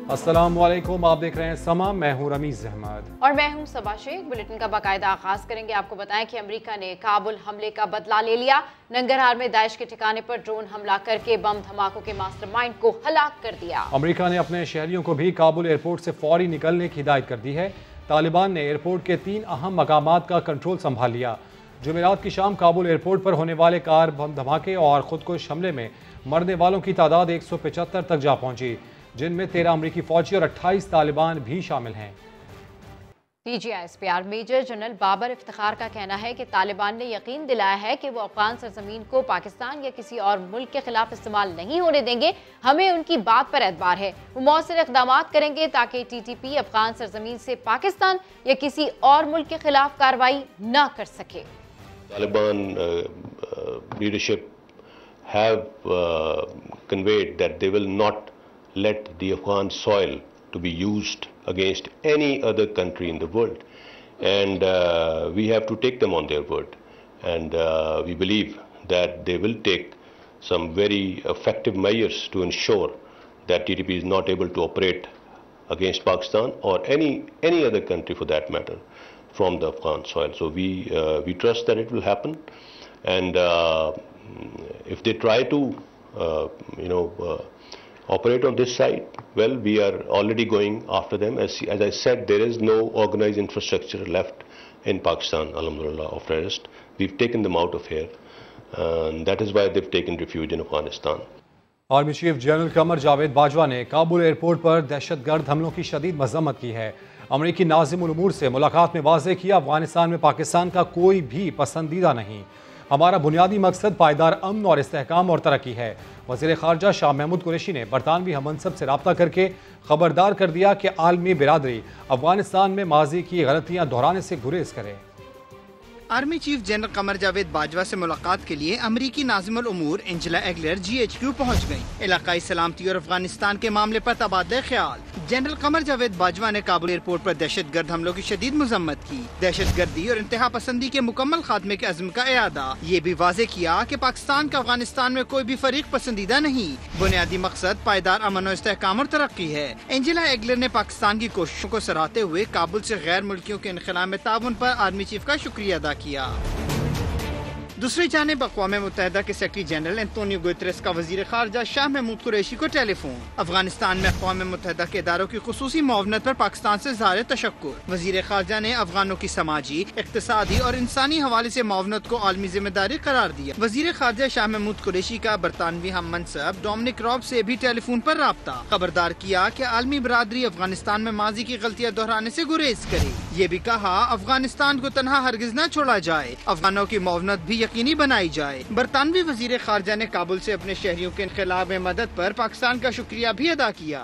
अस्सलामुअलैकुम, आप देख रहे हैं समा। मैं हूं रमीज अहमद और मैं हूं सबा शेख। बुलेटिन का बाकायदा आगाज करेंगे। आपको बताएं कि अमेरिका ने काबुल हमले का बदला ले लिया। नंगरहार में दाइश के ठिकाने पर ड्रोन हमला करके बम धमाकों के मास्टरमाइंड को हलाक कर दिया। अमेरिका ने अपने शहरियों को भी काबुल एयरपोर्ट से फौरी निकलने की हिदायत कर दी है। तालिबान ने एयरपोर्ट के 3 अहम मकामात का कंट्रोल संभाल लिया। जुमेरात की शाम काबुल एयरपोर्ट पर होने वाले कार बम धमाके और खुदकुश हमले में मरने वालों की तादाद 175 तक जा पहुंची, जिनमें 13 अमरीकी फौजी और 28 तालिबान भी शामिल हैं। DGISPR major general Babar Iftikhar का कहना है कि तालिबान ने यकीन दिलाया है कि वो अफगान सरजमीन को पाकिस्तान या किसी और मुल्क के खिलाफ इस्तेमाल नहीं होने देंगे। हमें उनकी बात पर एतबार है। वो मौसर इक़दाम करेंगे ताकि TTP अफगान सरजमीन से पाकिस्तान या किसी और मुल्क के खिलाफ कार्रवाई न कर सके। Taliban leadership have conveyed that they will not let the Afghan soil to be used against any other country in the world, and we have to take them on their word, and we believe that they will take some very effective measures to ensure that TTP is not able to operate against Pakistan or any other country for that matter from the Afghan soil. So we trust that it will happen, and if they try to operate on this side, well, we are already going after them. As I said, there is no organized infrastructure left in Pakistan, alhamdulillah, of terrorists. We've taken them out of here, and that is why they've taken refuge in Afghanistan. Army chief general Qamar Javed Bajwa ने Kabul airport पर दहशतगर्द हमलों की शदीद मजम्मत की है। अमरीकी नाज़िम उल उमूर से मुलाकात में वाज़ेह किया, अफगानिस्तान में पाकिस्तान का कोई भी पसंदीदा नहीं। हमारा बुनियादी मकसद पायदार अमन और इस्तेहकाम और तरक्की है। वज़ीर ख़ारजा शाह महमूद कुरैशी ने बरतानवी हममनसब से रब्ता करके खबरदार कर दिया कि आलमी बिरादरी अफगानिस्तान में माजी की गलतियाँ दोहराने से गुरेज करे। Army chief general Qamar Javed Bajwa से मुलाकात के लिए अमरीकी नाज़िम उल उमूर एंजेला एगलर GHQ पहुंच गयी। इलाकाई सलामती और अफगानिस्तान के मामले पर तबादला ख्याल। जनरल कमर जावेद बाजवा ने काबुल एयरपोर्ट पर दहशतगर्द हमलों की शदीद मजम्मत की। दहशतगर्दी और इंतहा पसंदी के मुकम्मल खात्मे के अज़्म का इरादा। ये भी वाज़ेह किया कि पाकिस्तान का अफगानिस्तान में कोई भी फरीक पसंदीदा नहीं। बुनियादी मकसद पायदार अमन और इस्तेहकाम और तरक्की है। एंजेला एगलर ने पाकिस्तान की कोशिशों को सराहते हुए काबुल से गैर मुल्कियों के इनखला में ताउन पर आर्मी चीफ का शुक्रिया अदा किया। दूसरी जानिब अक़वाम मुत्तहिदा के सेक्रेटरी जनरल एंटोनियो गुतेरेस का वज़ीर ख़ारजा शाह महमूद कुरैशी को टेलीफोन। अफगानिस्तान में अक़वाम मुत्तहिदा के इदारों की ख़ुसूसी मुआवनत पर पाकिस्तान से ज़ाहिर तशक्कुर। वज़ीर ख़ारजा ने अफगानों की समाजी, इक़्तिसादी और इंसानी हवाले से मुआवनत को आलमी जिम्मेदारी करार दिया। वज़ीर ख़ारजा शाह महमूद कुरैशी का बरतानवी हम मनसब डोमिनिक रॉब से भी टेलीफोन पर राब्ता। खबरदार किया कि आलमी बरादरी अफगानिस्तान में माजी की गलतियाँ दोहराने से गुरेज करे। ये भी कहा अफगानिस्तान को तनहा हरगिज न छोड़ा जाए, अफगानों की मुआवनत भी यकीनी बनाई जाए। बरतानवी वजीर खारजा ने काबुल से अपने शहरियों के इनकलाब में मदद पर पाकिस्तान का शुक्रिया भी अदा किया।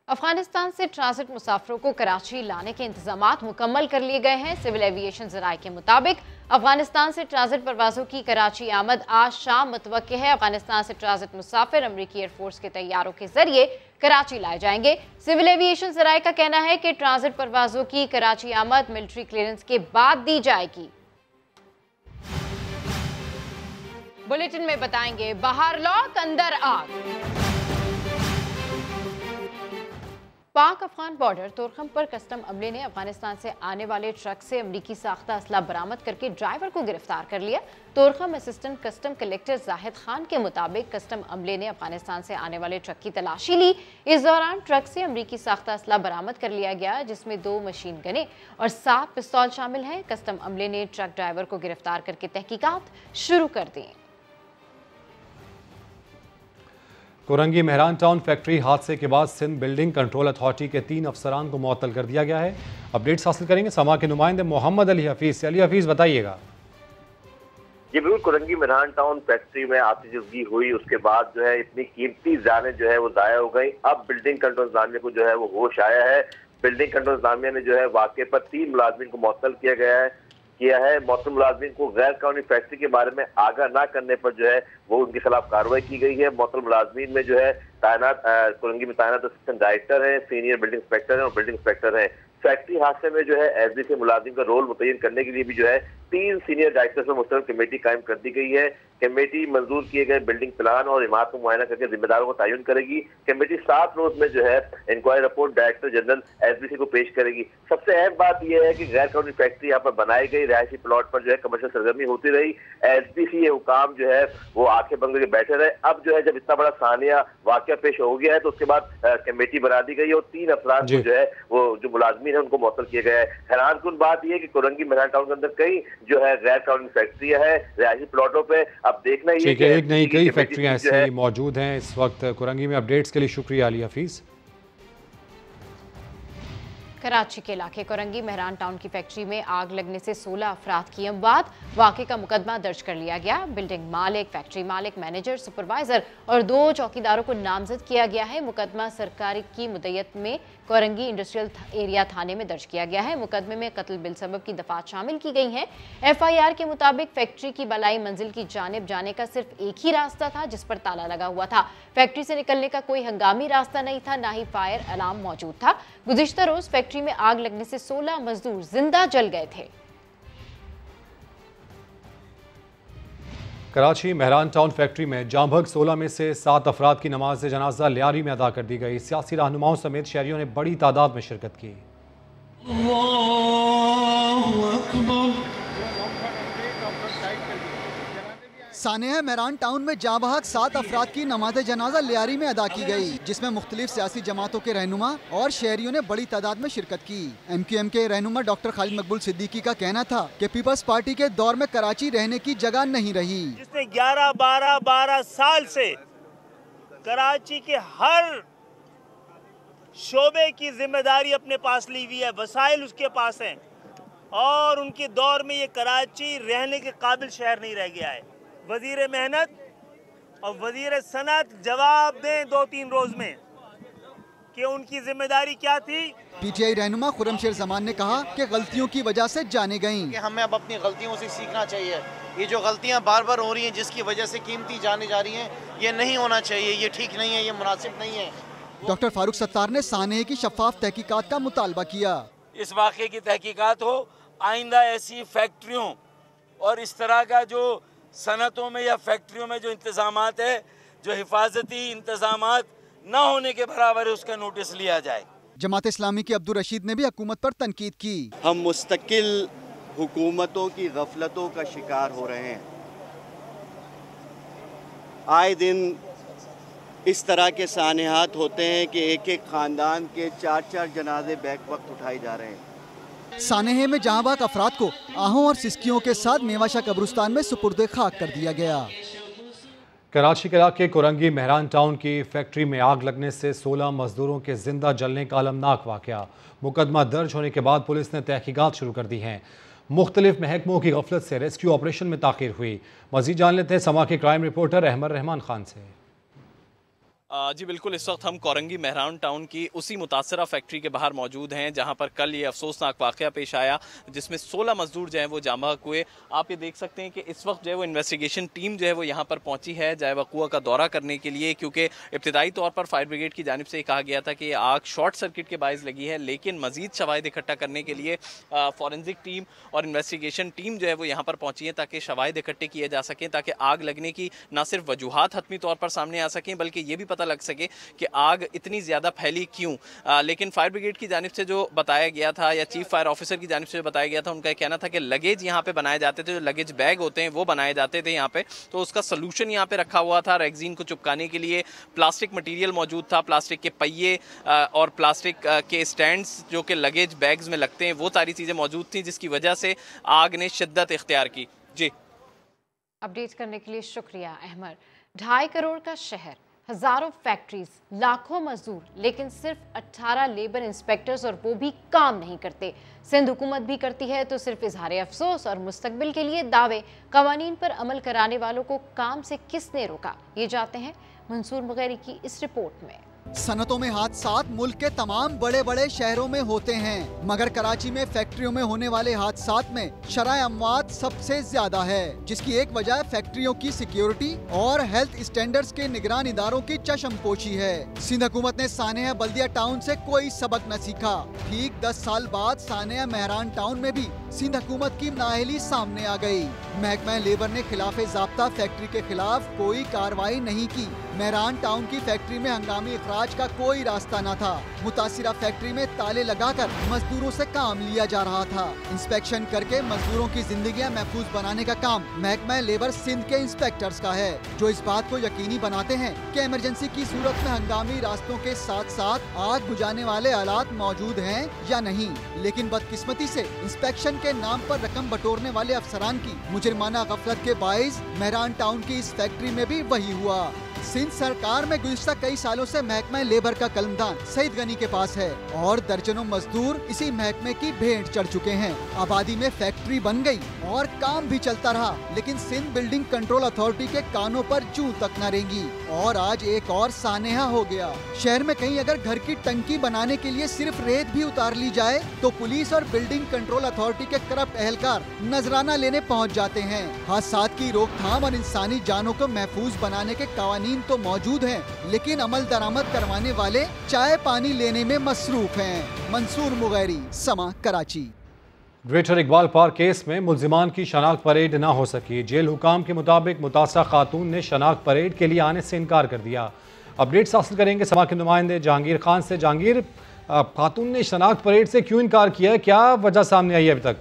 अफगानिस्तान से ट्रांजिट मुसाफिरों को कराची लाने के इंतजामात मुकम्मल कर लिए गए हैं। सिविल एविएशन ज़राए के मुताबिक अफगानिस्तान से ट्रांजिट परवाजों की कराची आमद आज शाम मुतवक्किल है। अफगानिस्तान से ट्रांजिट मुसाफिर अमरीकी एयरफोर्स के तैयारों के जरिए कराची लाए जाएंगे। सिविल एविएशन ज़राए का कहना है कि ट्रांजिट परवाजों की कराची आमद मिलिट्री क्लियरेंस के बाद दी जाएगी। बुलेटिन में बताएंगे बाहर लॉक अंदर आग। पाक अफगान बॉर्डर तोरखम पर कस्टम अमले ने अफगानिस्तान से आने वाले ट्रक से अमरीकी साख्ता असला बरामद करके ड्राइवर को गिरफ्तार कर लिया। Torkham assistant custom collector Zahid Khan के मुताबिक कस्टम अमले ने अफगानिस्तान से आने वाले ट्रक की तलाशी ली। इस दौरान ट्रक से अमरीकी साख्ता असला बरामद कर लिया गया, जिसमें 2 मशीन गने और 7 पिस्तौल शामिल हैं। कस्टम अमले ने ट्रक ड्राइवर को गिरफ्तार करके तहकीकात शुरू कर दी। कोरंगी मेहरान टाउन फैक्ट्री हादसे के बाद सिंध बिल्डिंग कंट्रोल अथॉरिटी के 3 अफसरान को मुअत्तल कर दिया गया है। अपडेट्स हासिल करेंगे समा के नुमाइंदे मोहम्मद अली हफीज से। अली हफीज, बताइएगा। जी बिल्कुल, कोरंगी मेहरान टाउन फैक्ट्री में आतिशबाजी हुई, उसके बाद जो है इतनी कीमती जानें जो है वो जाया हो गई। अब बिल्डिंग कंट्रोल इंतजामिया को जो है वो होश आया है। बिल्डिंग कंट्रोल इंतजामिया ने जो है वाक़े पर 3 मुलाजमीन को मुअत्तल किया है। मुअत्तल मुलाजमीन को गैर कानूनी फैक्ट्री के बारे में आगाह न करने पर जो है वो उनके खिलाफ कार्रवाई की गई है। मुअत्तल मुलाजमीन में जो है तैनात कोरंगी में तैनात असिस्टेंट डायरेक्टर है, सीनियर बिल्डिंग इंस्पेक्टर है और बिल्डिंग इंस्पेक्टर है। फैक्ट्री हादसे में जो है एसडी से मुलाजिम का रोल मुतय्यन करने के लिए भी जो है 3 सीनियर डायरेक्टर्स में मुश्तरक कमेटी कायम कर दी गई है। कमेटी मंजूर किए गए बिल्डिंग प्लान और इमारत को मुआयना करके जिम्मेदारों को तयन करेगी। कमेटी 7 रोज में जो है inquiry report director general SBC को पेश करेगी। सबसे अहम बात यह है कि गैर कानूनी फैक्ट्री यहाँ पर बनाई गई, रिहायशी प्लॉट पर जो है कमर्शियल सरगर्मी होती रही। SBC ये हुकाम जो है वो आंखें बंद करके बैठे रहे। अब जो है जब इतना बड़ा सानिया वाकया पेश हो गया है तो उसके बाद कमेटी बना दी गई और 3 अफराद को जो है वो जो मुलाजमीन है उनको मुअत्तल किया गया है। हैरानकुन बात यह है कि कोरंगी मेहरान टाउन के अंदर कई जो है गैर कानूनी फैक्ट्रियां है रिहायशी प्लॉटों पे। अब देखना ये ठीक है, एक नहीं कई फैक्ट्रियां ऐसी मौजूद हैं इस वक्त कोरंगी में। अपडेट्स के लिए शुक्रिया अली हफीज। कराची के इलाके कोरंगी मेहरान टाउन की फैक्ट्री में आग लगने से 16 अफराद की अमवात। वाक़े का मुकदमा दर्ज कर लिया गया। बिल्डिंग मालिक, फैक्ट्री मालिक, मैनेजर, सुपरवाइजर और 2 चौकीदारों को नामजद किया गया है। मुकदमा सरकारी की मुद्दत में कोरंगी इंडस्ट्रियल एरिया थाने में दर्ज किया गया है। मुकदमे में कत्ल बिलसबब की दफात शामिल की गई हैं। FIR के मुताबिक फैक्ट्री की बलाई मंजिल की जानिब जाने का सिर्फ एक ही रास्ता था जिस पर ताला लगा हुआ था। फैक्ट्री से निकलने का कोई हंगामी रास्ता नहीं था, ना ही फायर अलार्म मौजूद था। गुज़िश्ता रोज फैक्ट्री में आग लगने से 16 मजदूर जिंदा जल गए थे। कराची मेहरान टाउन फैक्ट्री में जांभग 16 में से 7 अफराद की नमाज जनाजा लियारी में अदा कर दी गई। सियासी रहनुमाओं समेत शहरियों ने बड़ी तादाद में शिरकत की। सानिया मेहरान टाउन में जाँ बहक 7 अफराद की नमाज जनाजा लियारी में अदा की गई, जिसमें मुख्तलिफ सियासी जमातों के रहनुमा और शहरियों ने बड़ी तादाद में शिरकत की। MQM के रहनुमा डॉक्टर खालिद मकबूल सिद्दीकी का कहना था कि पीपल्स पार्टी के दौर में कराची रहने की जगह नहीं रही, जिसने 11-12 साल से कराची के हर शोबे की जिम्मेदारी अपने पास ली हुई है, वसाइल उसके पास हैं और उनके दौर में ये कराची रहने के काबिल शहर नहीं रह गया है। वजीर मेहनत और वजीर सनत जवाब दें 2-3 रोज में कि उनकी जिम्मेदारी क्या थी। PTI रहनुमा खुर्रमशेर जमान ने कहा कि गलतियों की वजह से जाने गईं। कि हमें अब अपनी गलतियों से सीखना चाहिए। ये जो गलतियां बार बार हो रही हैं जिसकी वजह से कीमती जाने जा रही हैं, ये नहीं होना चाहिए, ये ठीक नहीं है, ये मुनासिब नहीं है। डॉक्टर फारूक सत्तार ने सानिया की शफाफ तहकीकात का मुतालबा किया। इस वाक़े की तहकीकात हो, आइंदा ऐसी फैक्ट्रियों और इस तरह का जो सनतों में या फैक्ट्रियों में जो इंतजामात है, जो हिफाजती इंतजामात न होने के बराबर है, उसका नोटिस लिया जाए। जमात इस्लामी के अब्दुल रशीद ने भी हुकूमत पर तनकीद की। हम मुस्तकिल हुकूमतों की गफलतों का शिकार हो रहे हैं। आए दिन इस तरह के सानिहात होते हैं कि एक एक ख़ानदान के 4-4 जनाजे बैक वक्त उठाए जा रहे हैं। सानेहे में जहाँ बाक अफराद को आहों और सिस्कियों के साथ मेवाशा कब्रिस्तान में सुपुर्द खाक कर दिया गया। कराची के इलाके कोरंगी मेहरान टाउन की फैक्ट्री में आग लगने से 16 मजदूरों के जिंदा जलने का अलमनाक वाकया। मुकदमा दर्ज होने के बाद पुलिस ने तहकीकात शुरू कर दी हैं। मुख्तलिफ महकमों की गफलत से रेस्क्यू ऑपरेशन में ताखीर हुई। मजीद जान लेते हैं समा के क्राइम रिपोर्टर अहमद रहमान खान से। जी बिल्कुल, इस वक्त हम कोरंगी मेहरान टाउन की उसी मुतासरा फैक्ट्री के बाहर मौजूद हैं जहां पर कल ये अफसोसनाक वाक़या पेश आया जिसमें 16 मजदूर जो हैं वो जाम बहक हुए। आप ये देख सकते हैं कि इस वक्त जो है वो इन्वेस्टिगेशन टीम जो है वो यहाँ पर पहुंची है जाए वक़ुआ का दौरा करने के लिए, क्योंकि इब्तिदाई तौर पर फायर ब्रिगेड की जानिब से कहा गया था कि आग शॉर्ट सर्किट के बायस लगी है, लेकिन मजीद शवाहिद इकट्ठा करने के लिए फॉरेंसिक टीम और इन्वेस्टिगेशन टीम जो है वो यहाँ पर पहुंची है ताकि शवाहिद इकट्ठे किए जा सकें, ताकि आग लगने की ना सिर्फ वजूहात हतमी तौर पर सामने आ सकें बल्कि ये भी पता लग सके कि आग इतनी ज़्यादा फैली क्यों। लेकिन फायर ब्रिगेड की जानिब से जो बताया गया था या चीफ फायर ऑफिसर की जानिब से जो बताया गया था, उनका कहना था कि लगेज यहाँ पे बनाए जाते थे, जो लगेज बैग होते हैं वो बनाए जाते थे यहाँ पे, तो उसका सोल्यूशन यहाँ पे रखा हुआ था। रेक्सीन को चिपकाने के लिए प्लास्टिक मटीरियल मौजूद था, प्लास्टिक के पहिए और प्लास्टिक के स्टैंड्स जो कि लगेज बैग्स में लगते हैं, वो सारी चीज़ें मौजूद थी, जिसकी वजह से आग ने शिद्दत इख्तियार की। जी, अपडेट करने के लिए शुक्रिया अहमद। 2.5 करोड़ का शहर, हजारों फैक्ट्रीज, लाखों मजदूर, लेकिन सिर्फ 18 लेबर इंस्पेक्टर्स, और वो भी काम नहीं करते। सिंध हुकूमत भी करती है तो सिर्फ इजहार अफसोस और मुस्तकबिल के लिए दावे। कवानीन पर अमल कराने वालों को काम से किसने रोका, ये जानते हैं मंसूर मुगैरी की इस रिपोर्ट में। सनतों में हादसात मुल्क के तमाम बड़े बड़े शहरों में होते हैं, मगर कराची में फैक्ट्रियों में होने वाले हादसात में शरह अमवात सबसे ज्यादा है, जिसकी एक वजह फैक्ट्रियों की सिक्योरिटी और हेल्थ स्टैंडर्ड्स के निगरान इदारों की चश्मपोशी है। सिंध हुकूमत ने सानेहा बल्दिया टाउन से कोई सबक न सीखा। ठीक 10 साल बाद सानेहा मेहरान टाउन में भी सिंध हुकूमत की नाअहली सामने आ गई। महकमा लेबर ने खिलाफे ज़ाब्ता फैक्ट्री के खिलाफ कोई कार्रवाई नहीं की। मेहरान टाउन की फैक्ट्री में हंगामी इखराज का कोई रास्ता न था। मुतासिरा फैक्ट्री में ताले लगाकर मजदूरों से काम लिया जा रहा था। इंस्पेक्शन करके मजदूरों की जिंदगियां महफूज बनाने का काम महकमा लेबर सिंध के इंस्पेक्टर्स का है, जो इस बात को यकीनी बनाते हैं कि इमरजेंसी की सूरत में हंगामी रास्तों के साथ साथ आग बुझाने वाले आलात मौजूद हैं या नहीं। लेकिन बदकिस्मती से इंस्पेक्शन के नाम पर रकम बटोरने वाले अफसरान की मुजरिमाना गफलत के बाइस मेहरान टाउन की इस फैक्ट्री में भी वही हुआ। सिंध सरकार में गुज़िश्ता कई सालों से महकमा लेबर का कलमदान सईद गनी के पास है और दर्जनों मजदूर इसी महकमे की भेंट चढ़ चुके हैं। आबादी में फैक्ट्री बन गई और काम भी चलता रहा, लेकिन सिंध बिल्डिंग कंट्रोल अथॉरिटी के कानों पर जूं तक न रेंगी। और आज एक और सानेहा हो गया। शहर में कहीं अगर घर की टंकी बनाने के लिए सिर्फ रेत भी उतार ली जाए तो पुलिस और बिल्डिंग कंट्रोल अथॉरिटी के करप्ट एहलकार नजराना लेने पहुँच जाते हैं। हादसात की रोकथाम और इंसानी जानों को महफूज बनाने के कानून तो मौजूद हैं, लेकिन अमल दरामद करवाने वाले चाय पानी लेने में मसरूफ हैं। मंसूर मुगैरी, समा, Karachi. Greater Iqbal park case में मुल्जिमान की शनाख्त परेड न हो सकी। जेल हुकाम के मुताबिक मुतासरा खातून ने शनाख्त परेड के लिए आने से इनकार कर दिया। अपडेट्स हासिल करेंगे समा के नुमाइंदे जहांगीर खान से। जहांगीर, खातून ने शनाख्त परेड से क्यों इनकार किया है, क्या वजह सामने आई है अभी तक?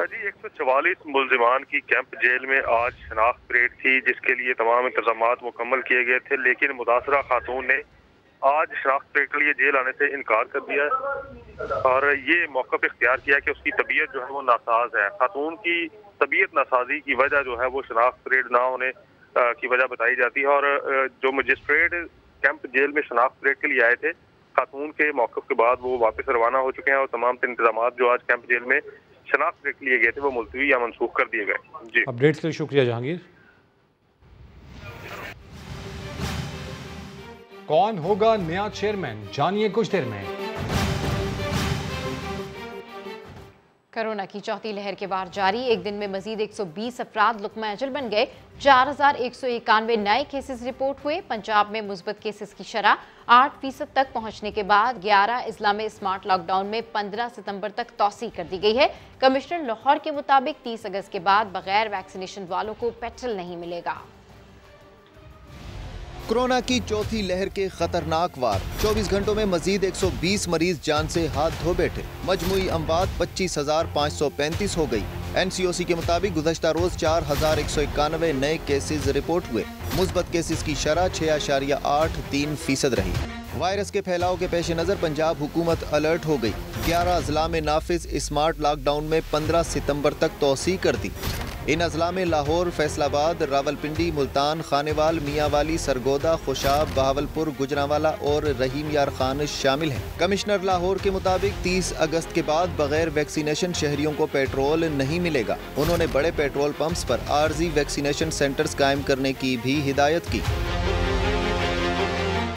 जी 144 मुल्जिमान की कैंप जेल में आज शनाख्त परेड थी, जिसके लिए तमाम इंतजामात मुकम्मल किए गए थे, लेकिन मुतासरा खातून ने आज शनाख्त परेड के लिए जेल आने से इनकार कर दिया और ये मौक़िफ़ इख्तियार किया कि उसकी तबीयत जो है वो नासाज है। खातून की तबीयत नासाजी की वजह जो है वो शनाख्त परेड ना होने की वजह बताई जाती है। और जो मजिस्ट्रेट कैंप जेल में शनाख्त परेड के लिए आए थे, खातून के मौक़िफ़ के बाद वो वापस रवाना हो चुके हैं और तमाम इंतजामात जो आज कैंप जेल में शनाख्त परेड के लिए गए थे वो मुलतवी या मनसूख कर दिए गए। जी, अपडेट्स के लिए शुक्रिया जहांगीर। कौन होगा नया चेयरमैन, जानिए कुछ देर में। कोरोना की चौथी लहर के बाद जारी एक दिन में मजीद 120 अफराद लुक़मा अजल बन गए। 4191 नए केसेस रिपोर्ट हुए। पंजाब में मुस्बत केसेस की शरह 8% तक पहुंचने के बाद 11 अजला में स्मार्ट लॉकडाउन में 15 सितंबर तक तौसी कर दी गई है। कमिश्नर लाहौर के मुताबिक 30 अगस्त के बाद बगैर वैक्सीनेशन वालों को पेट्रोल नहीं मिलेगा। कोरोना की चौथी लहर के खतरनाक वार, 24 घंटों में मजीद 120 मरीज जान से हाथ धो बैठे। मजमूई अमवात 25,535 हो गई। NCOC के मुताबिक गुज़श्ता रोज 4,191 नए केसेस रिपोर्ट हुए। मुस्बत केसेस की शरह 6.83% रही। वायरस के फैलाव के पेश नज़र पंजाब हुकूमत अलर्ट हो गई। 11 अजला में नाफिज स्मार्ट लॉकडाउन में 15 सितंबर तक तौसी कर दी। इन अजला में लाहौर, फैसलाबाद, रावलपिंडी, मुल्तान, खानेवाल, मियांवाली, सरगोदा, खुशाब, बहावलपुर, गुजरांवाला और रहीम यार खान शामिल हैं। कमिश्नर लाहौर के मुताबिक 30 अगस्त के बाद बगैर वैक्सीनेशन शहरियों को पेट्रोल नहीं मिलेगा। उन्होंने बड़े पेट्रोल पंप्स पर आर्जी वैक्सीनेशन सेंटर्स कायम करने की भी हिदायत की।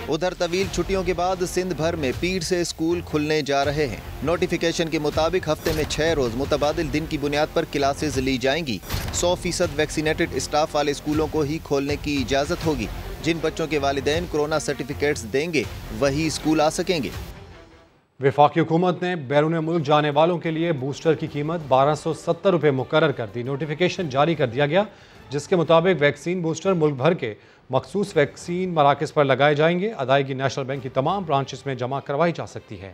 उधर तवील छुट्टियों के बाद सिंध भर में पीर से स्कूल खुलने जा रहे हैं। नोटिफिकेशन के मुताबिक हफ्ते में 6 रोज मुतबादिल दिन की बुनियाद पर क्लासेज ली जाएंगी। 100% वैक्सीनेटेड स्टाफ वाले स्कूलों को ही खोलने की इजाज़त होगी। जिन बच्चों के वालिदैन कोरोना सर्टिफिकेट्स देंगे वही स्कूल आ सकेंगे। वफाकी हुकूमत ने बैरून मुल्क जाने वालों के लिए बूस्टर की कीमत 1270 रुपये मुकर्रर कर दी। नोटिफिकेशन जारी कर दिया गया, जिसके मुताबिक वैक्सीन बूस्टर मुल्क भर के मखसूस वैक्सीन मराकज़ पर लगाए जाएंगे। अदायगी नेशनल बैंक की तमाम ब्रांचेस में जमा करवाई जा सकती है।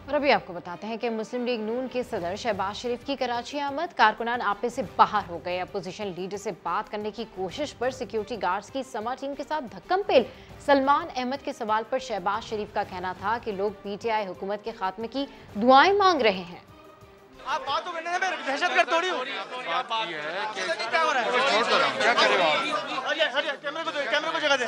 और अभी आपको बताते हैं कि मुस्लिम लीग नून के सदर शहबाज शरीफ की कराची आमद, कारकुनान आपे से बाहर हो गए। अपोजिशन लीडर से बात करने की कोशिश पर सिक्योरिटी गार्ड्स की समा टीम के साथ धक्कम पेल। सलमान अहमद के सवाल पर शहबाज शरीफ का कहना था कि लोग PTI हुकूमत के खात्मे की दुआएं मांग रहे हैं। आप बात तो करने में दहशतगर्द थोड़ी हो। बात ये है कि क्या हो रहा है, क्या करेगा आप? कैमरे को जगह दे,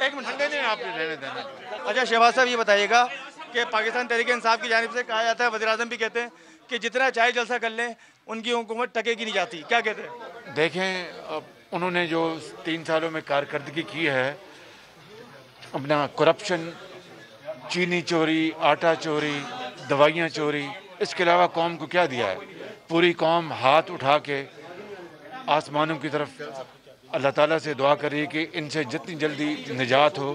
एक मिनट ठंडे नहीं, आप रहने देना। अच्छा शहबाज साहब, ये बताइएगा कि पाकिस्तान तहरीक इंसाफ की जानिब से कहा जाता है, वज़ीर आज़म भी कहते हैं कि जितना चाहे जलसा कर लें उनकी हुकूमत टकेगी नहीं जाती, क्या कहते हैं? देखें, अब उन्होंने जो 3 सालों में कारकर्दगी की है, अपना करप्शन, चीनी चोरी, आटा चोरी, दवाइयाँ चोरी, इसके अलावा कौम को क्या दिया है? पूरी कौम हाथ उठा के आसमानों की तरफ अल्लाह ताला से दुआ कर रही है कि इनसे जितनी जल्दी निजात हो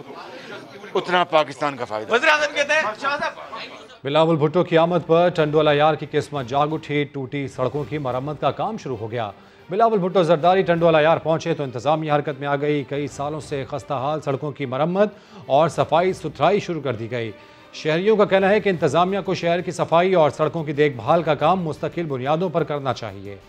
उतना पाकिस्तान का फ़ायदा। वज़ीर-ए-आज़म कहते हैं बिलावल भुट्टो की आमद पर टंडोला यार की किस्मत जाग उठी, टूटी सड़कों की मरम्मत का काम शुरू हो गया। बिलावल भुट्टो जरदारी टंडोला यार पहुंचे तो इंतजामिया हरकत में आ गई। कई सालों से खस्ता हाल सड़कों की मरम्मत और सफाई सुथराई शुरू कर दी गई। शहरियों का कहना है कि इंतजामिया को शहर की सफाई और सड़कों की देखभाल का काम मुस्तकिल बुनियादों पर करना चाहिए।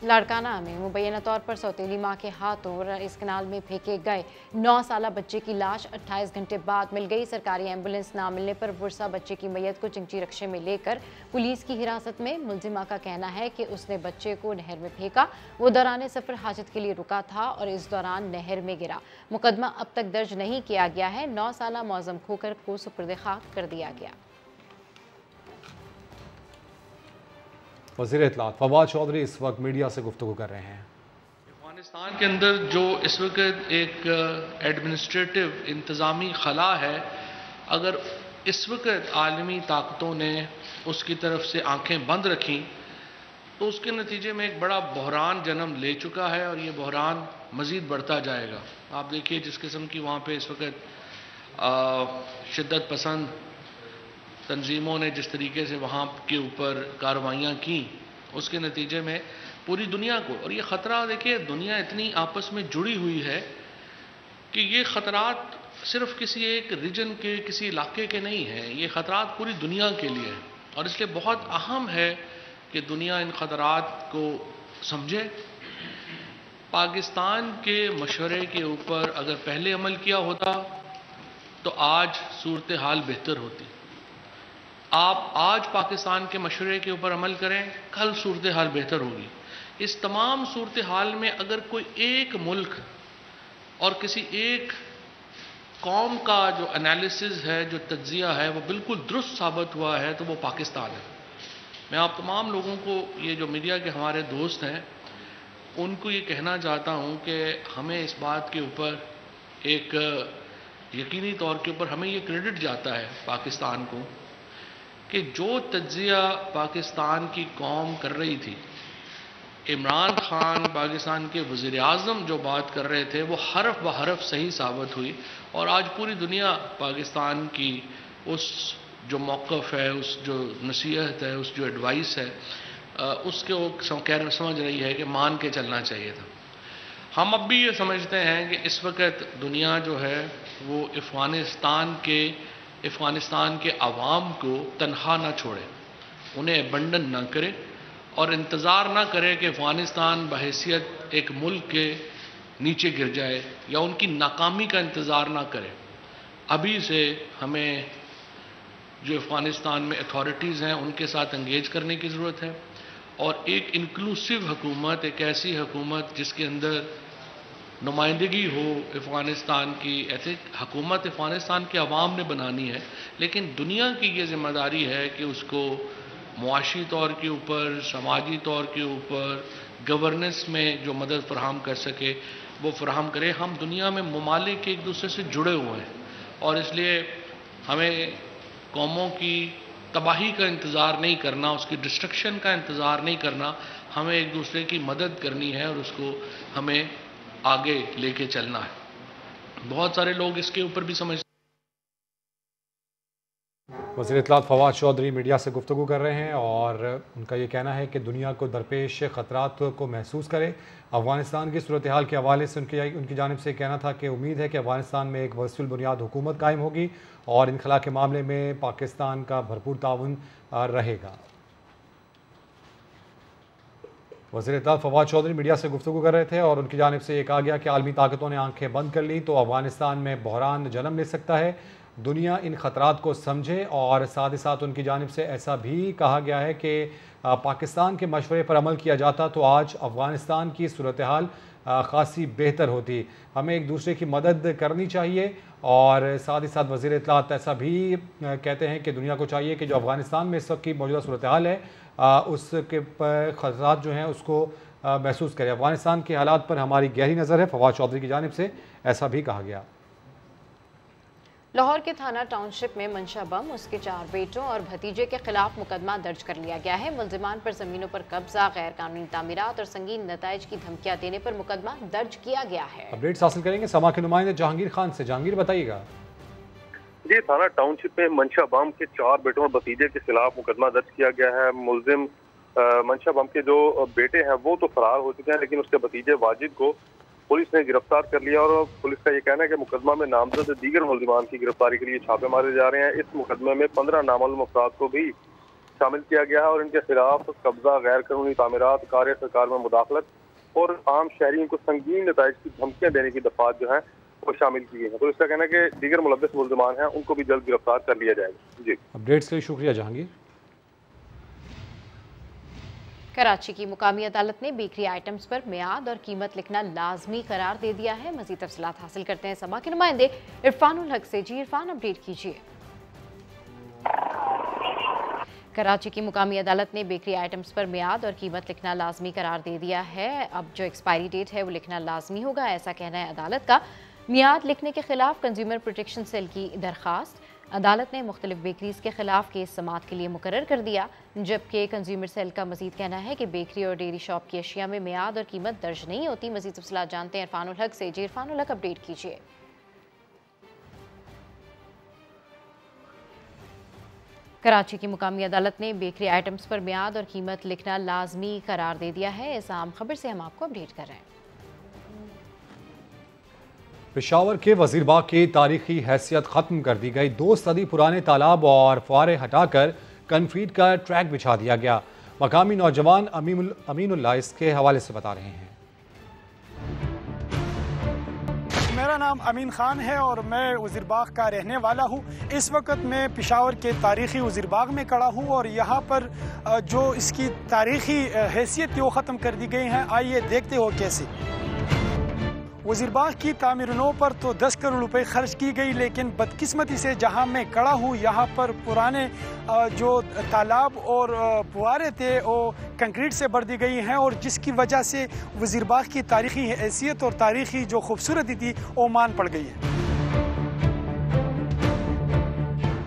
लाड़काना में मुबैना तौर पर सौतेली मां के हाथों इस कनाल में फेंके गए 9 साला बच्चे की लाश 28 घंटे बाद मिल गई। सरकारी एम्बुलेंस ना मिलने पर वर्षा बच्चे की मैयत को चिंची रक्शे में लेकर पुलिस की हिरासत में। मुलजिमा का कहना है कि उसने बच्चे को नहर में फेंका। वो दौरान सफर हाजत के लिए रुका था और इस दौरान नहर में गिरा। मुकदमा अब तक दर्ज नहीं किया गया है। 9 साला मौजम खोकर को सुपुर्द खाक कर दिया गया। वज़ीर इत्तलात फवाद चौधरी इस वक्त मीडिया से गुफ्तगू कर रहे हैं। अफगानिस्तान के अंदर जो इस वक्त एक एडमिनिस्ट्रेटिव इंतज़ामी खला है, अगर इस वक्त आलमी ताकतों ने उसकी तरफ से आंखें बंद रखी तो उसके नतीजे में एक बड़ा बहरान जन्म ले चुका है और ये बहरान मज़ीद बढ़ता जाएगा। आप देखिए जिस किस्म की वहाँ पे इस वक्त शिद्दत पसंद तंजीमों ने जिस तरीके से वहाँ के ऊपर कार्रवाइयाँ की, उसके नतीजे में पूरी दुनिया को, और ये ख़तरा देखिए दुनिया इतनी आपस में जुड़ी हुई है कि ये ख़तरात सिर्फ किसी एक रीजन के, किसी इलाके के नहीं हैं, ये ख़तरात पूरी दुनिया के लिए हैं। और इसलिए बहुत अहम है कि दुनिया इन ख़तरात को समझे। पाकिस्तान के मशवरे के ऊपर अगर पहले अमल किया होता तो आज सूरत हाल बेहतर होती। आप आज पाकिस्तान के मशवरे के ऊपर अमल करें, कल सूरत हाल बेहतर होगी। इस तमाम सूरत हाल में अगर कोई एक मुल्क और किसी एक कौम का जो एनालिसिस है, जो तज्जिया है, वो बिल्कुल दुरुस्त साबित हुआ है तो वो पाकिस्तान है। मैं आप तमाम लोगों को, ये जो मीडिया के हमारे दोस्त हैं, उनको ये कहना चाहता हूँ कि हमें इस बात के ऊपर एक यकीनी तौर के ऊपर हमें ये क्रेडिट जाता है पाकिस्तान को कि जो तज्जिया पाकिस्तान की कौम कर रही थी, इमरान खान पाकिस्तान के वज़ीर आज़म जो बात कर रहे थे, वो हरफ ब हरफ सही साबित हुई। और आज पूरी दुनिया पाकिस्तान की उस जो मौक़िफ़ है, उस जो नसीहत है, उस जो एडवाइस है, उसके वो समझ रही है कि मान के चलना चाहिए था। हम अब भी ये समझते हैं कि इस वक्त दुनिया जो है वो अफ़गानिस्तान के अवाम को तनहा ना छोड़े, उन्हें अबंडन ना करे और इंतज़ार ना करे कि अफ़गानिस्तान बहैसियत एक मुल्क के नीचे गिर जाए या उनकी नाकामी का इंतज़ार ना करे। अभी से हमें जो अफ़गानिस्तान में अथॉरिटीज़ हैं उनके साथ एंगेज करने की ज़रूरत है और एक इंक्लूसिव हुकूमत, एक ऐसी हुकूमत जिसके अंदर नुमाइंदगी हो अफ़गानिस्तान की, ऐसे हुकूमत अफ़गानिस्तान के अवाम ने बनानी है। लेकिन दुनिया की ये ज़िम्मेदारी है कि उसको मुआशी तौर के ऊपर, समाजी तौर के ऊपर, गवर्नेंस में जो मदद फराहम कर सके वो फराहम करे। हम दुनिया में ममालिक एक दूसरे से जुड़े हुए हैं और इसलिए हमें कौमों की तबाही का इंतज़ार नहीं करना, उसकी डिस्ट्रक्शन का इंतज़ार नहीं करना, हमें एक दूसरे की मदद करनी है और उसको हमें आगे लेके चलना है। बहुत सारे लोग इसके ऊपर भी समझ। वज़ीर इत्तलात फवाद चौधरी मीडिया से गुफ्तगू कर रहे हैं और उनका ये कहना है कि दुनिया को दरपेश ख़तरात को महसूस करे। अफ़गानिस्तान की सूरत हाल के हवाले से उनकी जानिब से कहना था कि उम्मीद है कि अफ़गानिस्तान में एक वसील बुनियाद हुकूमत कायम होगी और इनखला के मामले में पाकिस्तान का भरपूर ताउन रहेगा। वज़ीर इत्तलात फवाद चौधरी मीडिया से गुफ्तगू कर रहे थे और उनकी जानिब से ये कहा गया कि आलमी ताकतों ने आंखें बंद कर ली तो अफ़गानिस्तान में बहरान जन्म ले सकता है। दुनिया इन ख़तरात को समझे और साथ ही साथ उनकी जानिब से ऐसा भी कहा गया है कि पाकिस्तान के मशवरे पर अमल किया जाता तो आज अफ़गानिस्तान की सूरत हाल ख़ासी बेहतर होती। हमें एक दूसरे की मदद करनी चाहिए और साथ ही साथ वज़ीर इत्तलात ऐसा भी कहते हैं कि दुनिया को चाहिए कि जो अफ़गानिस्तान में इस वक्त की मौजूदा सूरत हाल है उसके ख़तरात जो हैं उसको महसूस करें। अफगानिस्तान के हालात पर हमारी गहरी नज़र है, फवाद चौधरी की जानिब से ऐसा भी कहा गया। लाहौर के थाना टाउनशिप में मंशा बम, उसके 4 बेटों और भतीजे के खिलाफ मुकदमा दर्ज कर लिया गया है। मुलजिमान पर जमीनों पर कब्जा, गैर कानूनी तामीरात और संगीन नताइज की धमकियां देने पर मुकदमा दर्ज किया गया है। अपडेट्स हासिल करेंगे समा के नुमाइंदे जहांगीर खान से। जहांगीर बताइएगा। जी, थाना टाउनशिप में मंशा बम के 4 बेटों और भतीजे के खिलाफ मुकदमा दर्ज किया गया है। मुलजिम मंशा बम के जो बेटे हैं वो तो फरार हो चुके हैं, लेकिन उसके भतीजे वाजिद को पुलिस ने गिरफ्तार कर लिया और पुलिस का ये कहना है कि मुकदमा में नामजद दीगर मुलजिमान की गिरफ्तारी के लिए छापे मारे जा रहे हैं। इस मुकदमे में 15 नामालूम अफराद को भी शामिल किया गया है और इनके खिलाफ कब्जा, गैर कानूनी तामीरात, कार्य सरकार में मुदाखलत और आम शहरियों को संगीन नताइज की धमकियां देने की दफात जो है वो शामिल की गई है। पुलिस का कहना है कि दीगर मुलव्वस मुलजिमान हैं उनको भी जल्द गिरफ्तार कर लिया जाएगा। जी, अपडेट्स के लिए शुक्रिया जहांगीर। कराची की मुकामी अदालत ने बेकरी आइटम्स पर मियाद और कीमत लिखना लाजमी करार दे दिया है। मजीद तफसीलात हासिल करते हैं समा के नुमाइंदे इरफानुल हक से। जी इरफान, अपडेट कीजिए। कराची की मुकामी अदालत ने बेकरी आइटम्स पर मियाद और कीमत लिखना लाजमी करार दे दिया है। अब जो एक्सपायरी डेट है वो लिखना लाजमी होगा, ऐसा कहना है अदालत का। मियाद लिखने के खिलाफ कंज्यूमर प्रोटेक्शन सेल की दरख्वास्त अदालत ने मुख्तलिफ बेकरीज के खिलाफ केस समाअत के लिए मुकर्रर कर दिया, जबकि कंज्यूमर सेल का मजीद कहना है कि बेकरी और डेयरी शॉप की अशिया में मियाद और कीमत दर्ज नहीं होती। मजीद तफसीलात जानते हैं इरफानुल हक से। जी इरफानुल हक, अपडेट कीजिए। कराची की मुकामी अदालत ने बेकरी आइटम्स पर मियाद और कीमत लिखना लाजमी करार दे दिया है। इस आम खबर से हम आपको अपडेट कर रहे हैं। पेशावर के वजीरबाग की तारीखी हैसियत ख़त्म कर दी गई। 2 सदी पुराने तालाब और फुआरे हटाकर कंक्रीट का ट्रैक बिछा दिया गया। मकामी नौजवान अमीनुल्लाह इसके हवाले से बता रहे हैं। मेरा नाम अमीन खान है और मैं वजीरबाग का रहने वाला हूँ। इस वक्त मैं पेशावर के तारीखी वजीरबाग में खड़ा हूँ और यहाँ पर जो इसकी तारीखी हैसियत वो ख़त्म कर दी गई है। आइए देखते हो कैसे। वजीरबाग की तामीर नौ पर तो 10 करोड़ रुपए खर्च की गई, लेकिन बदकिस्मती से जहां मैं खड़ा हूं यहाँ पर पुराने जो तालाब और फुआरे थे वो कंक्रीट से भर दी गई हैं और जिसकी वजह से वजीरबाग की तारीखी हैसियत और तारीखी जो खूबसूरती थी वो मान पड़ गई है।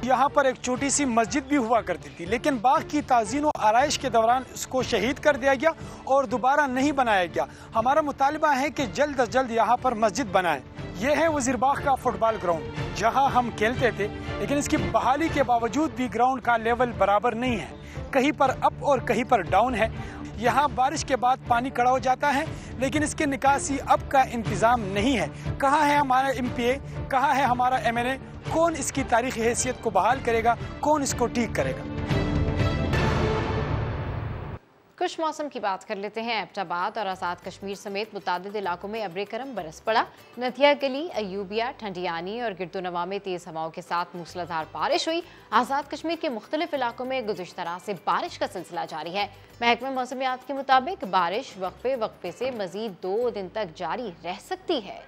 यहाँ पर एक छोटी सी मस्जिद भी हुआ करती थी, लेकिन बाग की ताज़ीन और आराइश के दौरान उसको शहीद कर दिया गया और दोबारा नहीं बनाया गया। हमारा मुतालबा है कि जल्द अज जल्द यहाँ पर मस्जिद बनाएं। यह है वजीरबाग का फुटबॉल ग्राउंड जहाँ हम खेलते थे, लेकिन इसकी बहाली के बावजूद भी ग्राउंड का लेवल बराबर नहीं है, कहीं पर अप और कहीं पर डाउन है। यहाँ बारिश के बाद पानी खड़ा हो जाता है, लेकिन इसके निकासी अब का इंतज़ाम नहीं है। कहाँ है हमारा MPA, कहाँ है हमारा MNA? कौन इसकी तारीखी हैसियत को बहाल करेगा, कौन इसको ठीक करेगा? कुछ मौसम की बात कर लेते हैं। एबटाबाद और आज़ाद कश्मीर समेत मुतादिद इलाकों में अब्र करम बरस पड़ा। नथिया गली, अयूबिया, ठंडियानी और गिरदोनवा में तेज़ हवाओं के साथ मूसलाधार बारिश हुई। आज़ाद कश्मीर के मुख्तलिफ इलाकों में गुज़िश्ता रात से बारिश का सिलसिला जारी है। महकमा मौसमियात के मुताबिक बारिश वक्फे वक्फे से मज़ीद 2 दिन तक जारी रह सकती है।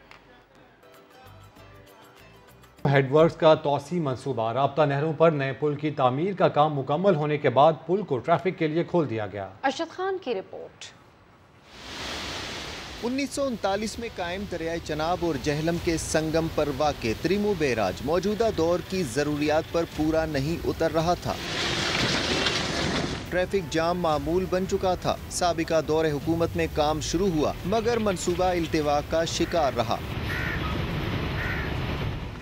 हेडवर्क्स का तौसी मंसूबा। राब्ता नहरों पर नए पुल की तामीर का काम मुकम्मल होने के बाद पुल को ट्रैफिक के लिए खोल दिया गया। अरशद खान की रिपोर्ट। 1939 में कायम दरियाए चनाब और जहलम के संगम पर वाक़े त्रिमू बैराज मौजूदा दौर की ज़रूरियात पर पूरा नहीं उतर रहा था। ट्रैफिक जाम मामूल बन चुका था। साबिका दौर हुकूमत में काम शुरू हुआ मगर मंसूबा इल्तिवा का शिकार रहा।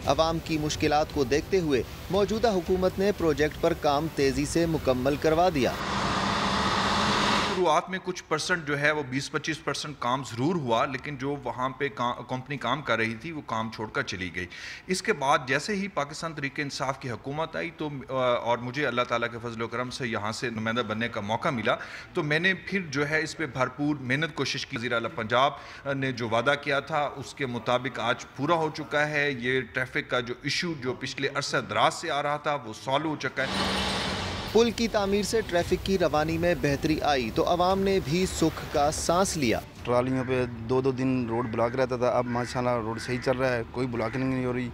अवाम की मुश्किलात को देखते हुए मौजूदा हुकूमत ने प्रोजेक्ट पर काम तेजी से मुकम्मल करवा दिया। शुरुआत में कुछ परसेंट जो है वो 20-25% काम ज़रूर हुआ, लेकिन जो वहाँ पे कंपनी काम कर रही थी वो काम छोड़कर चली गई। इसके बाद जैसे ही पाकिस्तान तहरीक इंसाफ की हुकूमत आई तो और मुझे अल्लाह ताला के फजल व करम से यहाँ से नुमाइंदा बनने का मौका मिला, तो मैंने फिर जो है इस पर भरपूर मेहनत कोशिश की। वज़ीर आला पंजाब ने जो वादा किया था उसके मुताबिक आज पूरा हो चुका है। ये ट्रैफिक का जो इशू जो पिछले अरसे दराज से आ रहा था वो सॉल्व हो चुका है। पुल की तामीर से ट्रैफिक की रवानी में बेहतरी आई तो अवाम ने भी सुख का सांस लिया। ट्रालियों पे 2-2 दिन रोड ब्लॉक रहता था, अब माशाल्लाह रोड सही चल रहा है, कोई ब्लॉकिंग नहीं हो रही।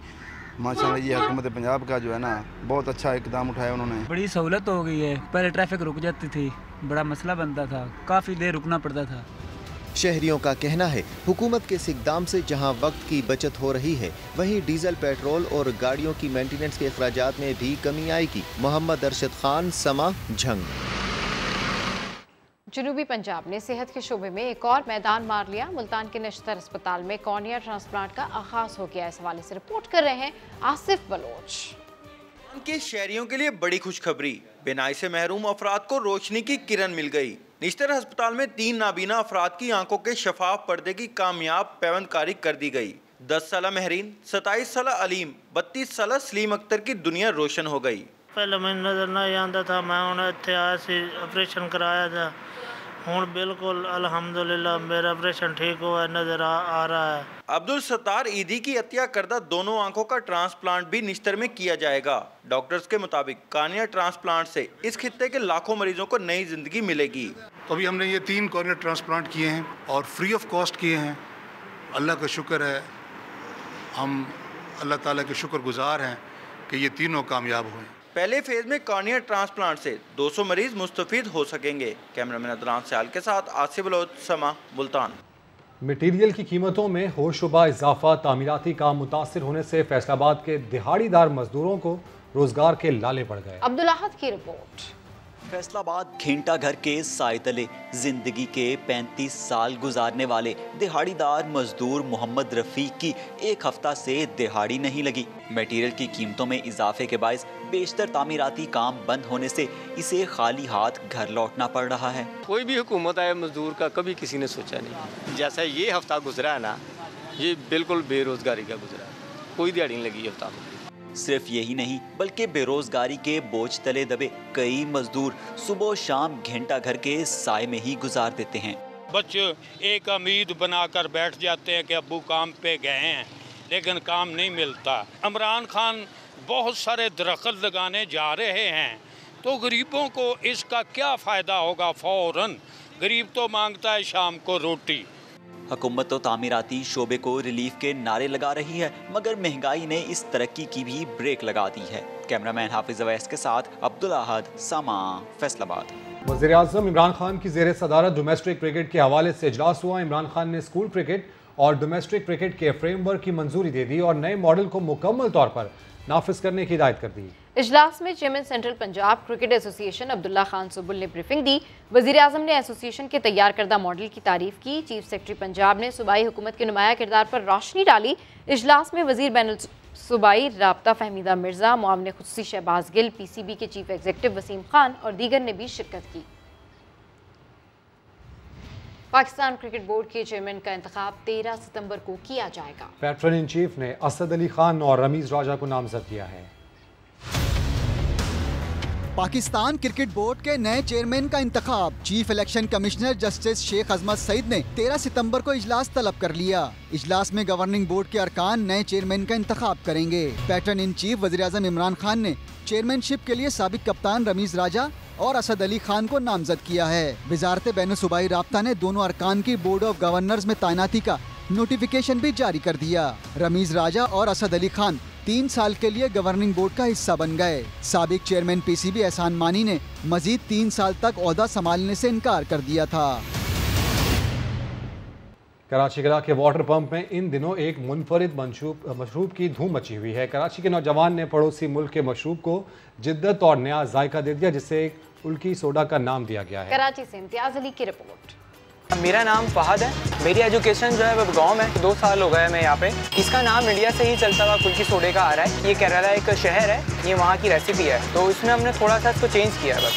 माशाल्लाह ये हुकूमत पंजाब का जो है ना बहुत अच्छा इकदाम उठाया उन्होंने। बड़ी सहूलत हो गई है। पहले ट्रैफिक रुक जाती थी, बड़ा मसला बनता था, काफ़ी देर रुकना पड़ता था। शहरियों का कहना है हुकूमत के इस इक़दाम से जहां वक्त की बचत हो रही है, वहीं डीजल, पेट्रोल और गाड़ियों की मेंटेनेंस के अखराजात में भी कमी आएगी। मोहम्मद अरशद खान, समा, झंग। जनूबी पंजाब ने सेहत के शोबे में एक और मैदान मार लिया। मुल्तान के नश्तर अस्पताल में कॉर्निया ट्रांसप्लांट का आगाज हो गया। इस हवाले से रिपोर्ट कर रहे हैं आसिफ बलोच। के शहरियों के लिए बड़ी खुशखबरी, बिनाई से महरूम अफराद को रोशनी की किरण मिल गई। निश्तर अस्पताल में 3 नाबीना अफराद की आंखों के शफाफ पर्दे की कामयाब पैवंदकारी कर दी गई। 10 साल महरीन, 27 साल अलीम, 32 साल सलीम अख्तर की दुनिया रोशन हो गई। पहले मैं नजर नहीं आता था, मैं उन्हें इत्थे आया सी, ऑपरेशन कराया था। हूँ बिल्कुल अल्हम्दुलिल्लाह मेरा ऑपरेशन ठीक हुआ, नजर आ रहा है। अब्दुल सत्तार ईदी की अतिया करदा दोनों आंखों का ट्रांसप्लांट भी निश्तर में किया जाएगा। डॉक्टर्स के मुताबिक कॉर्निया ट्रांसप्लांट से इस खित्ते के लाखों मरीजों को नई जिंदगी मिलेगी। तो अभी हमने ये 3 कॉर्निया ट्रांसप्लांट किए हैं और फ्री ऑफ कॉस्ट किए हैं। अल्लाह का शुक्र है, हम अल्लाह ताला के शुक्रगुजार हैं कि ये तीनों कामयाब हुए। पहले फेज में कॉर्निया ट्रांसप्लांट से 200 मरीज मुस्तफीद हो सकेंगे। कैमरामैन अदनान सयाल के साथ आसिफ बलोच, समा, मुल्तान। मटीरियल की कीमतों में होशरुबा इजाफा, तामीराती काम मुतासिर होने से फैसलाबाद के दिहाड़ीदार मजदूरों को रोजगार के लाले पड़ गए। अब्दुल अहद की रिपोर्ट। फैसलाबाद घंटा घर के साए तले जिंदगी के 35 साल गुजारने वाले दिहाड़ीदार मजदूर मोहम्मद रफीक की एक हफ्ता से दिहाड़ी नहीं लगी। मटेरियल की कीमतों में इजाफे के बायस बेशतर तामीराती काम बंद होने से इसे खाली हाथ घर लौटना पड़ रहा है। कोई भी हुकूमत आए मजदूर का कभी किसी ने सोचा नहीं। जैसा ये हफ्ता गुजरा है ना, ये बिल्कुल बेरोजगारी का गुजरा, कोई दिहाड़ी नहीं लगी हफ्ता में। सिर्फ यही नहीं बल्कि बेरोजगारी के बोझ तले दबे कई मजदूर सुबह शाम घंटा घर के साए में ही गुजार देते हैं। बच्चे एक उम्मीद बनाकर बैठ जाते हैं कि अब्बू काम पे गए हैं, लेकिन काम नहीं मिलता। इमरान खान बहुत सारे दरख्त लगाने जा रहे हैं, तो गरीबों को इसका क्या फ़ायदा होगा? फ़ौरन गरीब तो मांगता है शाम को रोटी। हुकूमत तो तामीराती शोबे को रिलीफ के नारे लगा रही है, मगर महंगाई ने इस तरक्की की भी ब्रेक लगा दी है। कैमरामैन हाफिज अवैस के साथ अब्दुल अहद, समा, फैसलाबाद। वज़ीर आज़म इमरान खान की ज़ेर सदारत डोमेस्टिक क्रिकेट के हवाले से इजलास हुआ। इमरान खान ने स्कूल क्रिकेट और डोमेस्टिक क्रिकेट के फ्रेमवर्क की मंजूरी दे दी और नए मॉडल को मुकम्मल तौर पर नाफिज करने की हिदायत कर दी। इजलास में chairman central Punjab cricket association Abdullah Khan Subul ने ब्रीफिंग दी। वज़ीर आज़म ने एसोसिएशन के तैयार करदा मॉडल की तारीफ की। चीफ सेक्रेटरी पंजाब ने सूबाई हुकूमत के नुमाया किरदार पर रोशनी डाली। इजलास में वज़ीर बैनुल सूबाई राब्ता फहमीदा मिर्जा, मुआविन खुसूसी शहबाज गिल, PCB के चीफ एग्जीक्यूटिव वसीम खान और दीगर ने भी शिरकत की। पाकिस्तान क्रिकेट बोर्ड के चेयरमैन का इंतखाब 13 सितंबर को किया जाएगा। पैट्रन इन चीफ ने असद अली खान और रमीज राजा को नामजद किया है। पाकिस्तान क्रिकेट बोर्ड के नए चेयरमैन का इंतखाब chief election commissioner justice Sheikh Azmat Saeed ने 13 सितंबर को इजलास तलब कर लिया। इजलास में गवर्निंग बोर्ड के अरकान नए चेयरमैन का इंतखाब करेंगे। पैटर्न इन चीफ वज़ीर आज़म इमरान खान ने चेयरमैनशिप के लिए साबिक कप्तान रमीज राजा और असद अली खान को नामजद किया है। वजारत बैनुल सूबाई राब्ता ने दोनों अरकान की बोर्ड ऑफ गवर्नर्स में तैनाती का नोटिफिकेशन भी जारी कर दिया। रमीज राजा और असद अली खान 3 साल के लिए गवर्निंग बोर्ड का हिस्सा बन गए। साबिक चेयरमैन PCB एहसान मानी ने मजीद 3 साल तक ओहदा संभालने से इनकार कर दिया था। कराची कला के वाटर पंप में इन दिनों एक मुनफरिद मशरूब की धूम मची हुई है। कराची के नौजवान ने पड़ोसी मुल्क के मशरूब को जिद्दत और नया जायका दे दिया, जिसे उल्की सोडा का नाम दिया गया है। कराची से इम्तियाज अली की रिपोर्ट। मेरा नाम फहद है। मेरी एजुकेशन जो है वो गांव में, 2 साल हो गए मैं यहाँ पे। इसका नाम इंडिया से ही चलता हुआ कुल्फी सोडे का आ रहा है। ये केरला एक शहर है, ये वहाँ की रेसिपी है, तो इसमें हमने थोड़ा सा इसको चेंज किया है बस।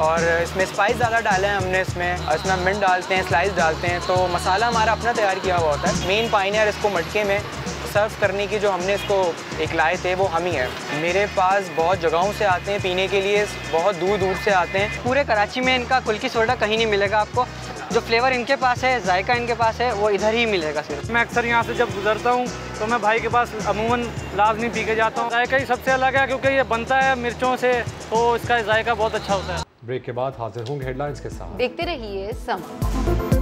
और इसमें स्पाइस ज़्यादा डाले हैं हमने, इसमें मिंट डालते हैं, स्लाइस डालते हैं, तो मसाला हमारा अपना तैयार किया हुआ होता है। मेन पाइनियर इसको मटके में सर्व करने की जो हमने इसको एक लाए थे वो हम ही हैं। मेरे पास बहुत जगहों से आते हैं पीने के लिए, बहुत दूर दूर से आते हैं। पूरे कराची में इनका कुल्फी सोडा कहीं नहीं मिलेगा आपको। जो फ्लेवर इनके पास है, जायका इनके पास है, वो इधर ही मिलेगा सिर्फ। मैं अक्सर यहाँ से जब गुजरता हूँ तो मैं भाई के पास अमूमन लाजमी पी के जाता हूँ। जायका ही सबसे अलग है क्योंकि ये बनता है मिर्चों से, तो इसका जायका बहुत अच्छा होता है। ब्रेक के बाद हाजिर होंगे हेडलाइंस के साथ। देखते रहिए समा।